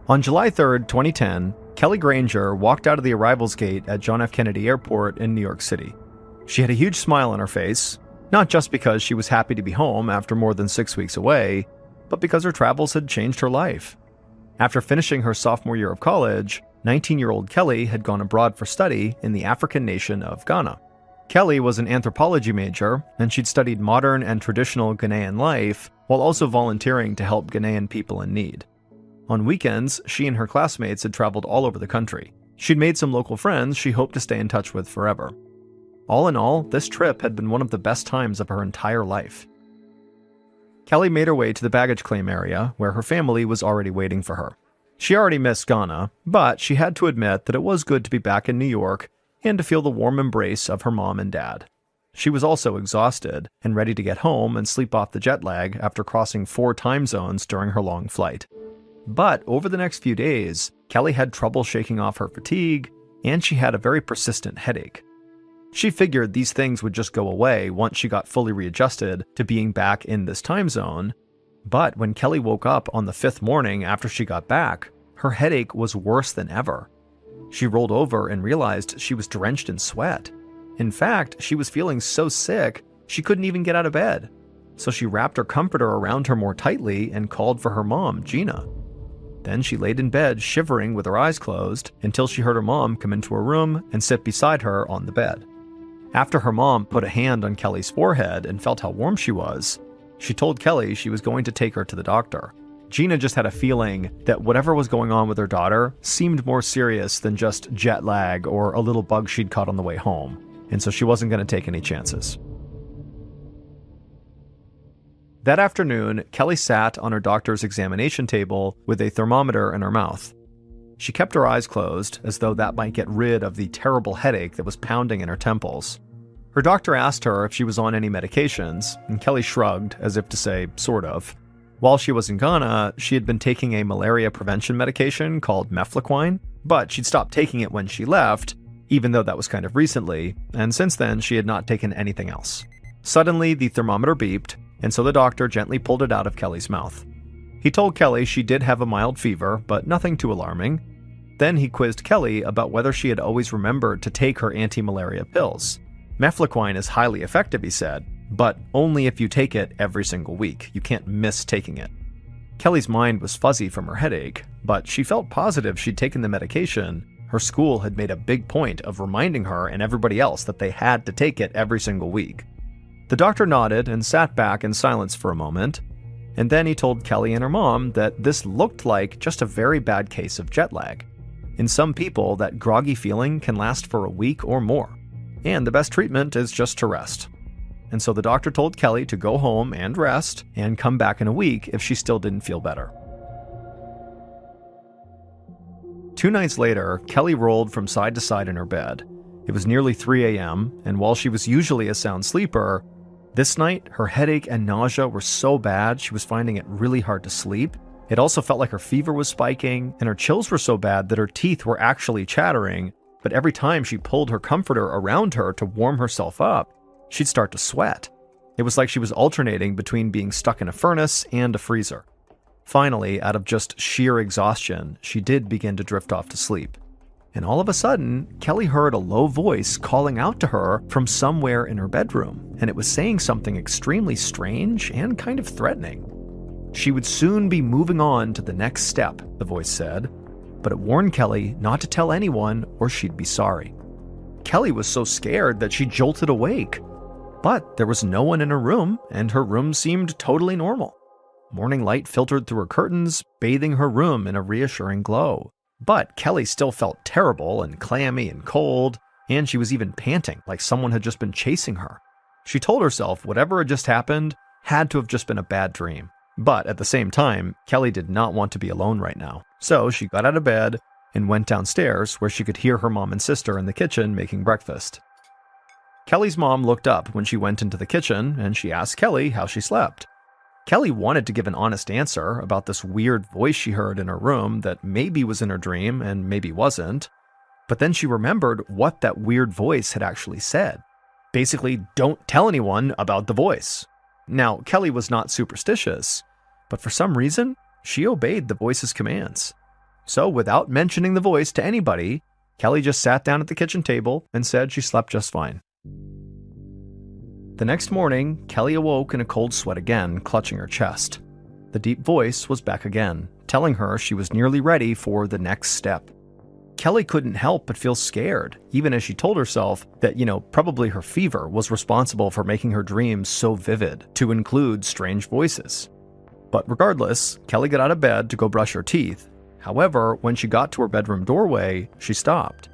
On July 3, 2010, Kelly Granger walked out of the arrivals gate at John F. Kennedy Airport in New York City. She had a huge smile on her face, not just because she was happy to be home after more than 6 weeks away, but because her travels had changed her life. After finishing her sophomore year of college, 19-year-old Kelly had gone abroad for study in the African nation of Ghana. Kelly was an anthropology major, and she'd studied modern and traditional Ghanaian life while also volunteering to help Ghanaian people in need. On weekends, she and her classmates had traveled all over the country. She'd made some local friends she hoped to stay in touch with forever. All in all, this trip had been one of the best times of her entire life. Kelly made her way to the baggage claim area, where her family was already waiting for her. She already missed Ghana, but she had to admit that it was good to be back in New York and to feel the warm embrace of her mom and dad. She was also exhausted and ready to get home and sleep off the jet lag after crossing 4 time zones during her long flight. But over the next few days, Kelly had trouble shaking off her fatigue, and she had a very persistent headache. She figured these things would just go away once she got fully readjusted to being back in this time zone, but when Kelly woke up on the 5th morning after she got back, her headache was worse than ever. She rolled over and realized she was drenched in sweat. In fact, she was feeling so sick, she couldn't even get out of bed. So she wrapped her comforter around her more tightly and called for her mom, Gina. Then she laid in bed shivering with her eyes closed until she heard her mom come into her room and sit beside her on the bed. After her mom put a hand on Kelly's forehead and felt how warm she was, she told Kelly she was going to take her to the doctor. Gina just had a feeling that whatever was going on with her daughter seemed more serious than just jet lag or a little bug she'd caught on the way home, and so she wasn't going to take any chances. That afternoon, Kelly sat on her doctor's examination table with a thermometer in her mouth. She kept her eyes closed, as though that might get rid of the terrible headache that was pounding in her temples. Her doctor asked her if she was on any medications, and Kelly shrugged, as if to say, sort of. While she was in Ghana, she had been taking a malaria prevention medication called mefloquine, but she'd stopped taking it when she left, even though that was kind of recently, and since then she had not taken anything else. Suddenly, the thermometer beeped, and so the doctor gently pulled it out of Kelly's mouth. He told Kelly she did have a mild fever, but nothing too alarming. Then he quizzed Kelly about whether she had always remembered to take her anti-malaria pills. Mefloquine is highly effective, he said, but only if you take it every single week. You can't miss taking it. Kelly's mind was fuzzy from her headache, but she felt positive she'd taken the medication. Her school had made a big point of reminding her and everybody else that they had to take it every single week. The doctor nodded and sat back in silence for a moment, and then he told Kelly and her mom that this looked like just a very bad case of jet lag. In some people, that groggy feeling can last for a week or more, and the best treatment is just to rest. And so the doctor told Kelly to go home and rest and come back in a week if she still didn't feel better. 2 nights later, Kelly rolled from side to side in her bed. It was nearly 3 a.m., and while she was usually a sound sleeper, this night, her headache and nausea were so bad she was finding it really hard to sleep. It also felt like her fever was spiking, and her chills were so bad that her teeth were actually chattering, but every time she pulled her comforter around her to warm herself up, she'd start to sweat. It was like she was alternating between being stuck in a furnace and a freezer. Finally, out of just sheer exhaustion, she did begin to drift off to sleep. And all of a sudden, Kelly heard a low voice calling out to her from somewhere in her bedroom, and it was saying something extremely strange and kind of threatening. She would soon be moving on to the next step, the voice said, but it warned Kelly not to tell anyone or she'd be sorry. Kelly was so scared that she jolted awake, but there was no one in her room, and her room seemed totally normal. Morning light filtered through her curtains, bathing her room in a reassuring glow. But Kelly still felt terrible and clammy and cold, and she was even panting like someone had just been chasing her. She told herself whatever had just happened had to have just been a bad dream. But at the same time, Kelly did not want to be alone right now. So she got out of bed and went downstairs where she could hear her mom and sister in the kitchen making breakfast. Kelly's mom looked up when she went into the kitchen and she asked Kelly how she slept. Kelly wanted to give an honest answer about this weird voice she heard in her room that maybe was in her dream and maybe wasn't, but then she remembered what that weird voice had actually said. Basically, don't tell anyone about the voice. Now, Kelly was not superstitious, but for some reason, she obeyed the voice's commands. So without mentioning the voice to anybody, Kelly just sat down at the kitchen table and said she slept just fine. The next morning, Kelly awoke in a cold sweat again, clutching her chest. The deep voice was back again, telling her she was nearly ready for the next step. Kelly couldn't help but feel scared, even as she told herself that, probably her fever was responsible for making her dreams so vivid, to include strange voices. But regardless, Kelly got out of bed to go brush her teeth. However, when she got to her bedroom doorway, she stopped.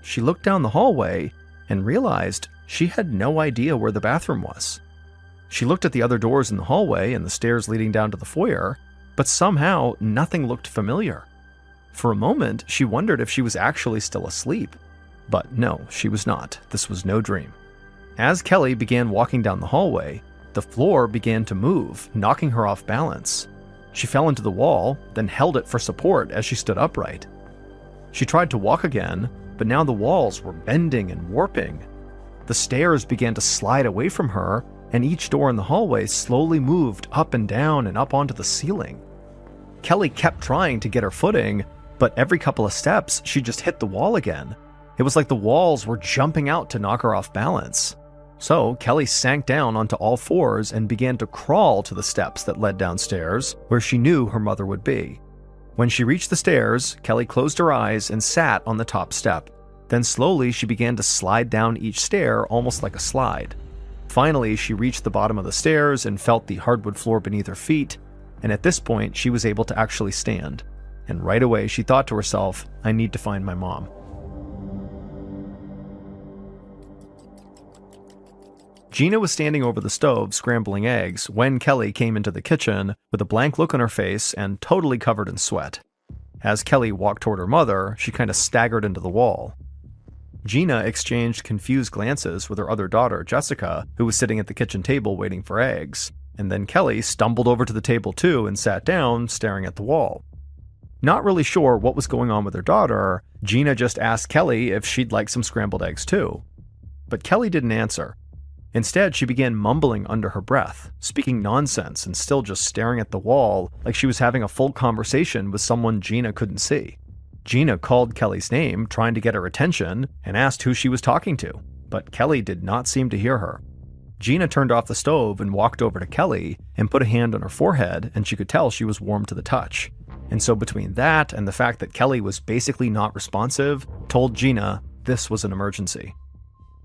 She looked down the hallway and realized she had no idea where the bathroom was. She looked at the other doors in the hallway and the stairs leading down to the foyer, but somehow nothing looked familiar. For a moment, she wondered if she was actually still asleep. But no, she was not. This was no dream. As Kelly began walking down the hallway, the floor began to move, knocking her off balance. She fell into the wall, then held it for support as she stood upright. She tried to walk again, but now the walls were bending and warping. The stairs began to slide away from her, and each door in the hallway slowly moved up and down and up onto the ceiling. Kelly kept trying to get her footing, but every couple of steps, she just hit the wall again. It was like the walls were jumping out to knock her off balance. So Kelly sank down onto all fours and began to crawl to the steps that led downstairs, where she knew her mother would be. When she reached the stairs, Kelly closed her eyes and sat on the top step. Then slowly she began to slide down each stair almost like a slide. Finally, she reached the bottom of the stairs and felt the hardwood floor beneath her feet, and at this point, she was able to actually stand. And right away, she thought to herself, I need to find my mom. Gina was standing over the stove scrambling eggs when Kelly came into the kitchen with a blank look on her face and totally covered in sweat. As Kelly walked toward her mother, she kind of staggered into the wall. Gina exchanged confused glances with her other daughter, Jessica, who was sitting at the kitchen table waiting for eggs, and then Kelly stumbled over to the table too and sat down, staring at the wall. Not really sure what was going on with her daughter, Gina just asked Kelly if she'd like some scrambled eggs too. But Kelly didn't answer. Instead, she began mumbling under her breath, speaking nonsense and still just staring at the wall like she was having a full conversation with someone Gina couldn't see. Gina called Kelly's name, trying to get her attention, and asked who she was talking to, but Kelly did not seem to hear her. Gina turned off the stove and walked over to Kelly and put a hand on her forehead, and she could tell she was warm to the touch. And so between that and the fact that Kelly was basically not responsive, told Gina this was an emergency.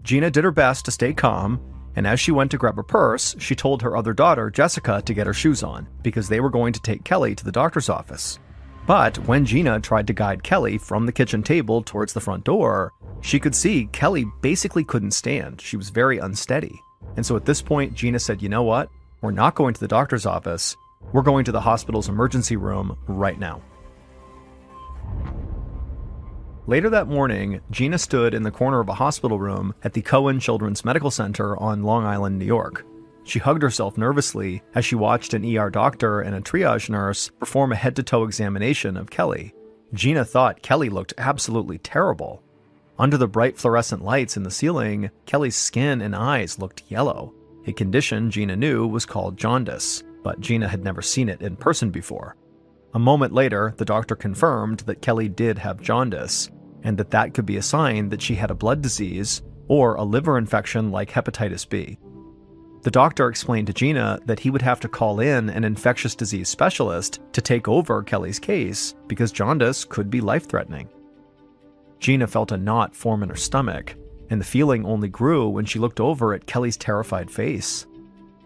Gina did her best to stay calm, and as she went to grab her purse, she told her other daughter, Jessica, to get her shoes on, because they were going to take Kelly to the doctor's office. But when Gina tried to guide Kelly from the kitchen table towards the front door, she could see Kelly basically couldn't stand. She was very unsteady. And so at this point, Gina said, you know what? We're not going to the doctor's office. We're going to the hospital's emergency room right now. Later that morning, Gina stood in the corner of a hospital room at the Cohen Children's Medical Center on Long Island, New York. She hugged herself nervously as she watched an ER doctor and a triage nurse perform a head-to-toe examination of Kelly. Gina thought Kelly looked absolutely terrible. Under the bright fluorescent lights in the ceiling, Kelly's skin and eyes looked yellow, a condition Gina knew was called jaundice, but Gina had never seen it in person before. A moment later, the doctor confirmed that Kelly did have jaundice, and that could be a sign that she had a blood disease or a liver infection like hepatitis B. The doctor explained to Gina that he would have to call in an infectious disease specialist to take over Kelly's case because jaundice could be life-threatening. Gina felt a knot form in her stomach, and the feeling only grew when she looked over at Kelly's terrified face.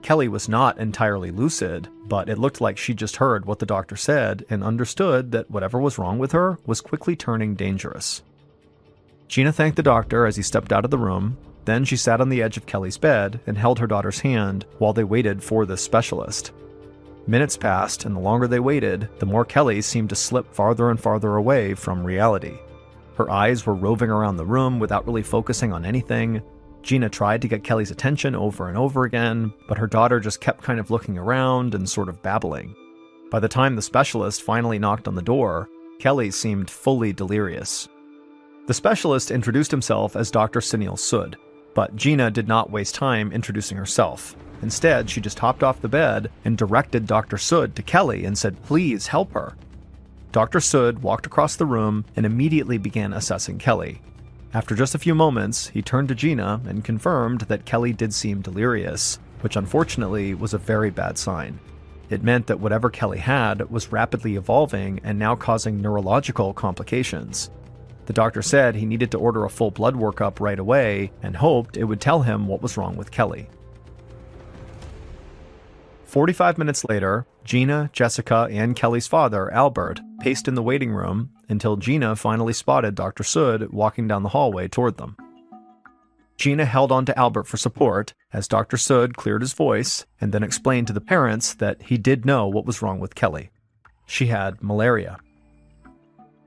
Kelly was not entirely lucid, but it looked like she just heard what the doctor said and understood that whatever was wrong with her was quickly turning dangerous. Gina thanked the doctor as he stepped out of the room. Then she sat on the edge of Kelly's bed and held her daughter's hand while they waited for the specialist. Minutes passed, and the longer they waited, the more Kelly seemed to slip farther and farther away from reality. Her eyes were roving around the room without really focusing on anything. Gina tried to get Kelly's attention over and over again, but her daughter just kept kind of looking around and sort of babbling. By the time the specialist finally knocked on the door, Kelly seemed fully delirious. The specialist introduced himself as Dr. Sunil Sood, but Gina did not waste time introducing herself. Instead, she just hopped off the bed and directed Dr. Sood to Kelly and said, "Please help her." Dr. Sood walked across the room and immediately began assessing Kelly. After just a few moments, he turned to Gina and confirmed that Kelly did seem delirious, which unfortunately was a very bad sign. It meant that whatever Kelly had was rapidly evolving and now causing neurological complications. The doctor said he needed to order a full blood workup right away and hoped it would tell him what was wrong with Kelly. 45 minutes later, Gina, Jessica, and Kelly's father, Albert, paced in the waiting room until Gina finally spotted Dr. Sood walking down the hallway toward them. Gina held on to Albert for support as Dr. Sood cleared his voice and then explained to the parents that he did know what was wrong with Kelly. She had malaria.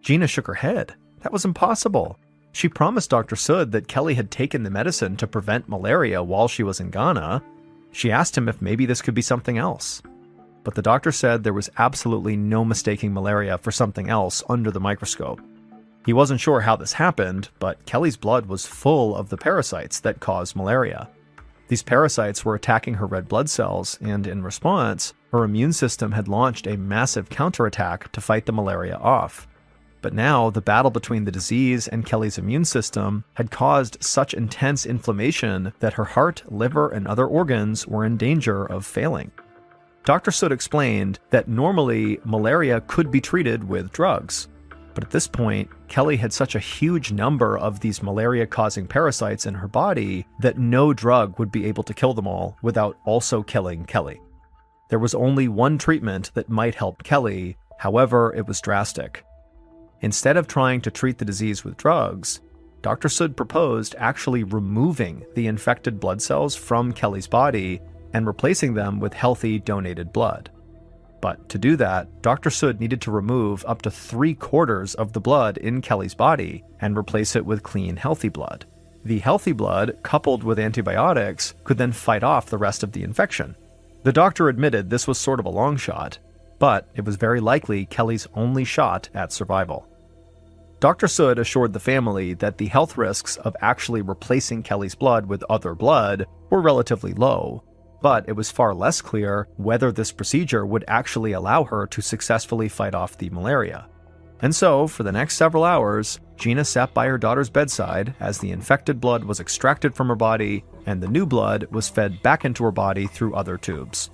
Gina shook her head. That was impossible. She promised Dr. Sood that Kelly had taken the medicine to prevent malaria while she was in Ghana. She asked him if maybe this could be something else. But the doctor said there was absolutely no mistaking malaria for something else under the microscope. He wasn't sure how this happened, but Kelly's blood was full of the parasites that cause malaria. These parasites were attacking her red blood cells, and in response, her immune system had launched a massive counterattack to fight the malaria off. But now, the battle between the disease and Kelly's immune system had caused such intense inflammation that her heart, liver, and other organs were in danger of failing. Dr. Sood explained that normally malaria could be treated with drugs. But at this point, Kelly had such a huge number of these malaria-causing parasites in her body that no drug would be able to kill them all without also killing Kelly. There was only one treatment that might help Kelly, however, it was drastic. Instead of trying to treat the disease with drugs, Dr. Sood proposed actually removing the infected blood cells from Kelly's body and replacing them with healthy donated blood. But to do that, Dr. Sood needed to remove up to 3/4 of the blood in Kelly's body and replace it with clean, healthy blood. The healthy blood, coupled with antibiotics, could then fight off the rest of the infection. The doctor admitted this was sort of a long shot, but it was very likely Kelly's only shot at survival. Dr. Sood assured the family that the health risks of actually replacing Kelly's blood with other blood were relatively low, but it was far less clear whether this procedure would actually allow her to successfully fight off the malaria. And so, for the next several hours, Gina sat by her daughter's bedside as the infected blood was extracted from her body and the new blood was fed back into her body through other tubes.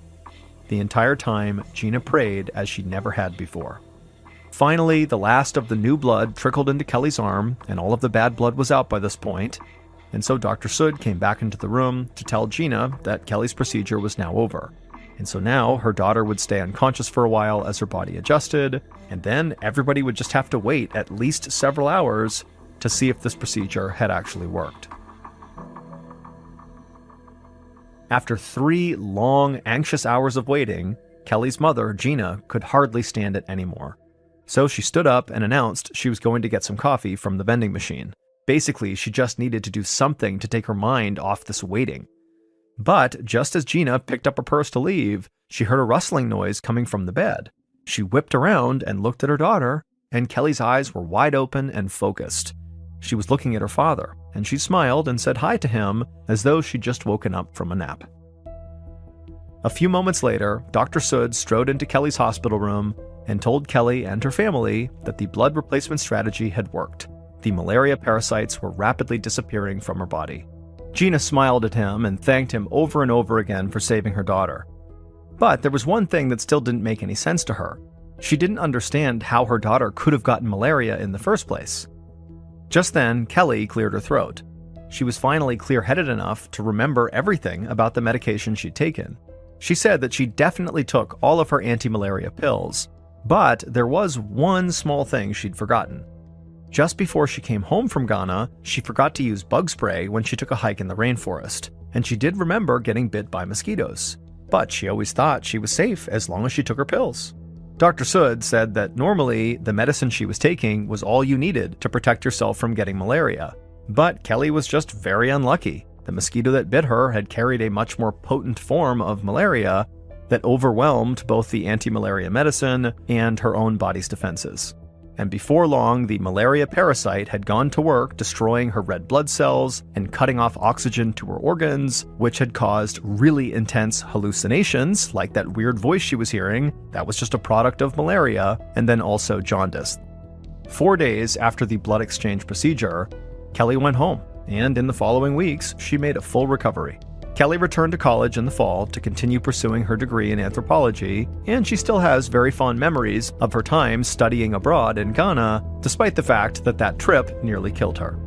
The entire time, Gina prayed as she never had before. Finally, the last of the new blood trickled into Kelly's arm, and all of the bad blood was out by this point, and so Dr. Sood came back into the room to tell Gina that Kelly's procedure was now over. And so now her daughter would stay unconscious for a while as her body adjusted, and then everybody would just have to wait at least several hours to see if this procedure had actually worked. After 3 long, anxious hours of waiting, Kelly's mother, Gina, could hardly stand it anymore. So she stood up and announced she was going to get some coffee from the vending machine. Basically, she just needed to do something to take her mind off this waiting. But just as Gina picked up her purse to leave, she heard a rustling noise coming from the bed. She whipped around and looked at her daughter, and Kelly's eyes were wide open and focused. She was looking at her father, and she smiled and said hi to him as though she'd just woken up from a nap. A few moments later, Dr. Sood strode into Kelly's hospital room and told Kelly and her family that the blood replacement strategy had worked. The malaria parasites were rapidly disappearing from her body. Gina smiled at him and thanked him over and over again for saving her daughter. But there was one thing that still didn't make any sense to her. She didn't understand how her daughter could have gotten malaria in the first place. Just then, Kelly cleared her throat. She was finally clear-headed enough to remember everything about the medication she'd taken. She said that she definitely took all of her anti-malaria pills, but there was one small thing she'd forgotten. Just before she came home from Ghana, she forgot to use bug spray when she took a hike in the rainforest, and she did remember getting bit by mosquitoes. But she always thought she was safe as long as she took her pills. Dr. Sood said that normally the medicine she was taking was all you needed to protect yourself from getting malaria. But Kelly was just very unlucky. The mosquito that bit her had carried a much more potent form of malaria that overwhelmed both the anti-malaria medicine and her own body's defenses. and before long, the malaria parasite had gone to work destroying her red blood cells and cutting off oxygen to her organs, which had caused really intense hallucinations, like that weird voice she was hearing. That was just a product of malaria, and then also jaundice. 4 days after the blood exchange procedure, Kelly went home, and in the following weeks, she made a full recovery. Kelly returned to college in the fall to continue pursuing her degree in anthropology, and she still has very fond memories of her time studying abroad in Ghana, despite the fact that that trip nearly killed her.